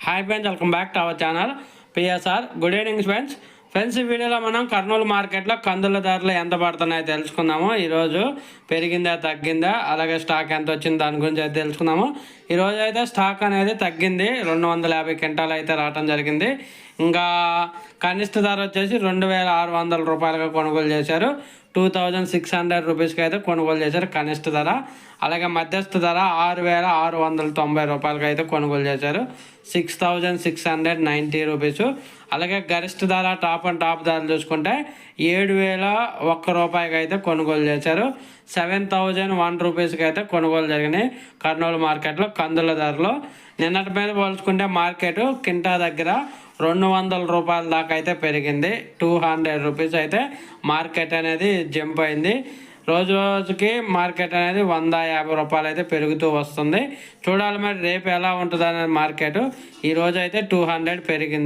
Hi friends, welcome back to our channel PSR. Good evening friends. ఈ వీడియోలో మనం కర్నూలు మార్కెట్లో కందుల ధరలు ఎంత పడుతున్నాయో తెలుసుకుందాము. ఈరోజు పెరిగిందా తగ్గిందా, అలాగే స్టాక్ ఎంత వచ్చింది దాని గురించి అయితే తెలుసుకుందాము. ఈరోజు అయితే స్టాక్ అనేది తగ్గింది, 250 క్వింటాలు అయితే రావడం జరిగింది. ఇంకా కనిష్ట ధర వచ్చేసి 2600 రూపాయలుగా కొనుగోలు చేశారు. 2600 రూపీస్కి అయితే కొనుగోలు చేశారు కనిష్ట ధర. అలాగే మధ్యస్థ ధర 6690 రూపాయలకి అయితే కొనుగోలు చేశారు, 6690 రూపీస్. అలాగే గరిష్ట ధర టాప్ అండ్ టాప్ ధరలు చూసుకుంటే 7001 రూపాయికి అయితే కొనుగోలు చేశారు, 7001 రూపీస్కి అయితే కొనుగోలు జరిగినాయి కర్నూలు మార్కెట్లో కందుల ధరలు. నిన్నటి మీద పోల్చుకుంటే మార్కెట్ కింటా దగ్గర 200 రూపాయల దాకా అయితే పెరిగింది. 200 రూపీస్ అయితే మార్కెట్ అనేది జంప్ అయింది. రోజు రోజుకి మార్కెట్ అనేది 150 రూపాయలు అయితే పెరుగుతూ వస్తుంది. చూడాలి మరి రేపు ఎలా ఉంటుంది అనేది మార్కెట్. ఈరోజు అయితే 200 పెరిగింది.